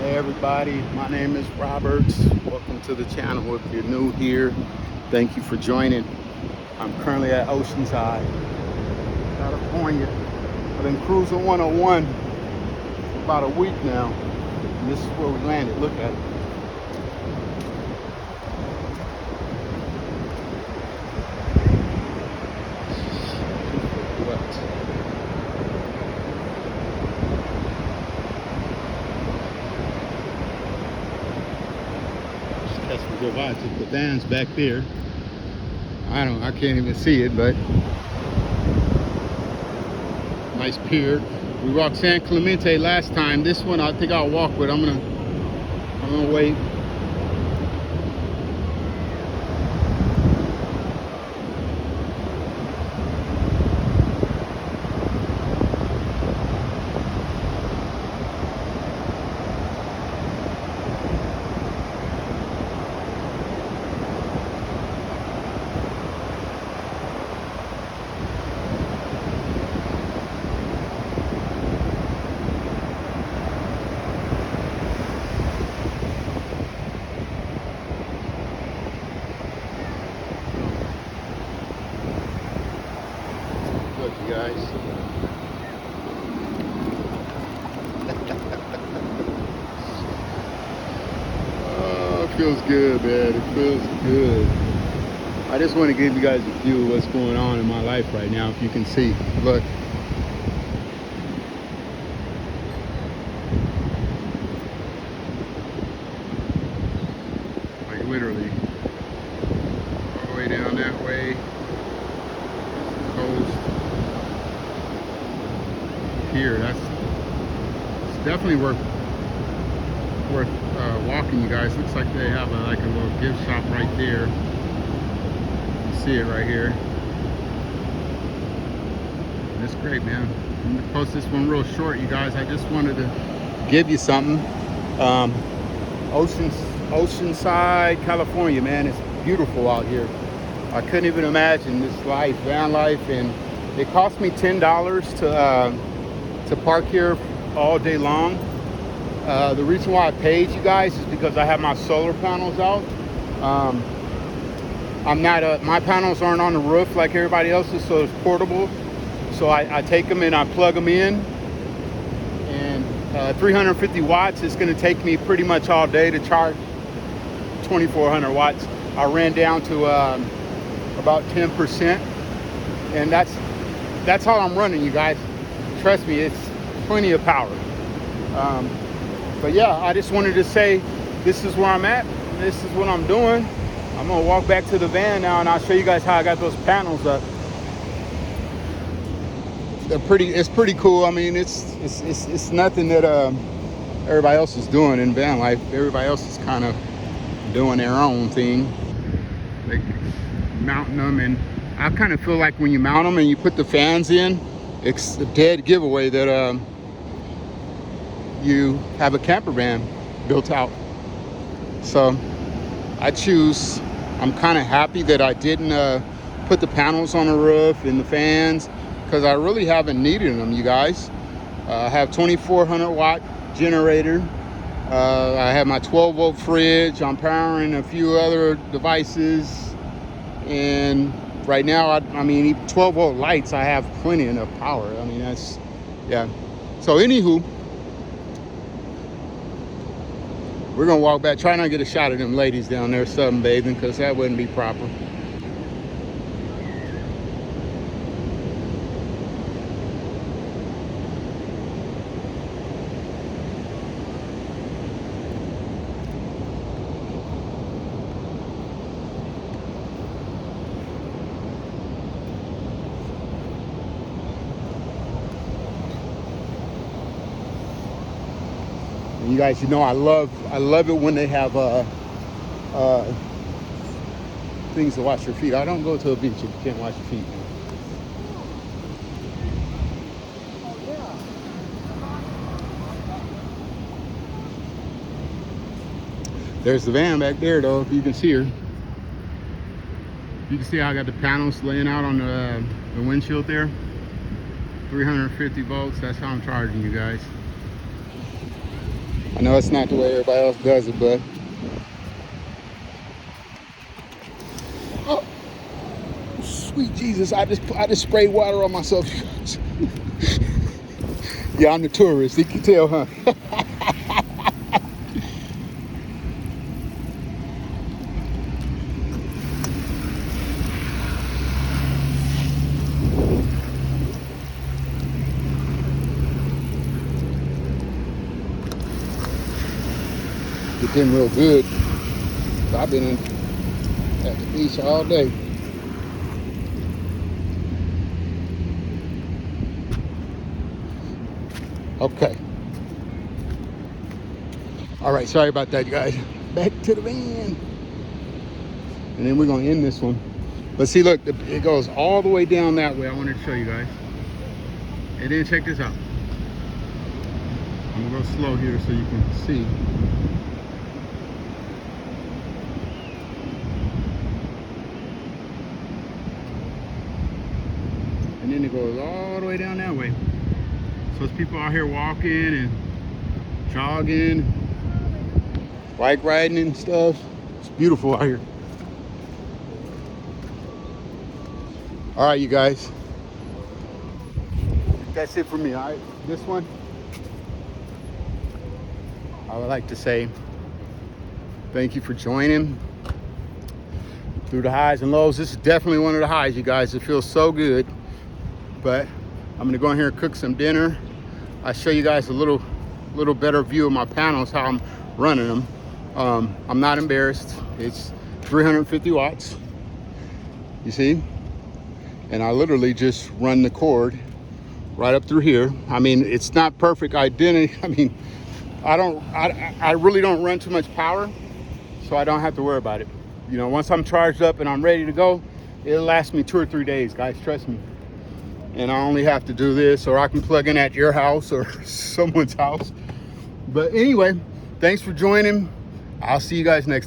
Hey everybody, my name is Robert. Welcome to the channel. If you're new here, thank you for joining. I'm currently at Oceanside, California. I've been cruising 101 for about a week now. And this is where we landed. Look at it. As we go by, the van's back there. I can't even see it, but nice pier. We walked San Clemente last time. This one I think I'll walk, but I'm gonna wait. Look, you guys. Oh, it feels good, man. It feels good. I just want to give you guys a view of what's going on in my life right now. If you can see, look. Like literally, all the way down that way. Coast. Here, it's definitely worth walking, you guys. Looks like they have like a little gift shop right there. You see it right here. And it's great, man. I'm gonna post this one real short, you guys. I just wanted to give you something. Oceanside, California, man. It's beautiful out here. I couldn't even imagine this life, van life, and it cost me $10 to park here all day long. The reason why I paid, you guys, is because I have my solar panels out. My panels aren't on the roof like everybody else's, so it's portable. So I take them and I plug them in, and 350 watts is going to take me pretty much all day to charge 2,400 watts. I ran down to about 10%, and that's how I'm running, you guys. Trust me, it's plenty of power. But yeah, I just wanted to say this is where I'm at. This is what I'm doing. I'm gonna walk back to the van now, and I'll show you guys how I got those panels up. It's pretty cool. I mean, it's nothing that everybody else is doing in van life. Everybody else is kind of doing their own thing, like mounting them. And I kind of feel like when you mount them and you put the fans in, it's a dead giveaway that you have a camper van built out. So I'm kind of happy that I didn't put the panels on the roof and the fans, because I really haven't needed them, you guys. I have 2,400 watt generator. I have my 12-volt fridge. I'm powering a few other devices, and right now, I mean, 12-volt lights, I have plenty enough power. I mean, yeah. So anywho, we're gonna walk back. Try not to get a shot of them ladies down there sunbathing, because that wouldn't be proper. And you guys, you know, I love it when they have things to wash your feet. I don't go to a beach if you can't wash your feet. There's the van back there, though, if you can see her. You can see how I got the panels laying out on the windshield there. 350 volts, that's how I'm charging you guys. I know it's not the way everybody else does it, but oh, sweet Jesus, I just sprayed water on myself. Yeah, I'm the tourist. You can tell, huh? Get them real good. I've been at the beach all day. Okay. All right, sorry about that, you guys. Back to the van. And then we're gonna end this one. But see, look, it goes all the way down that way. I wanted to show you guys. And then check this out. I'm gonna go slow here so you can see. And then it goes all the way down that way. So there's people out here walking and jogging, bike riding and stuff. It's beautiful out here. All right, you guys. That's it for me, all right? This one, I would like to say thank you for joining through the highs and lows. This is definitely one of the highs, you guys. It feels so good. But I'm gonna go in here and cook some dinner. I'll show you guys a little better view of my panels, how I'm running them. I'm not embarrassed. It's 350 watts, you see? And I literally just run the cord right up through here. I mean, it's not perfect identity. I mean, I really don't run too much power, so I don't have to worry about it. You know, once I'm charged up and I'm ready to go, it'll last me 2 or 3 days, guys, trust me. And I only have to do this, or I can plug in at your house or someone's house. But anyway, thanks for joining. I'll see you guys next time.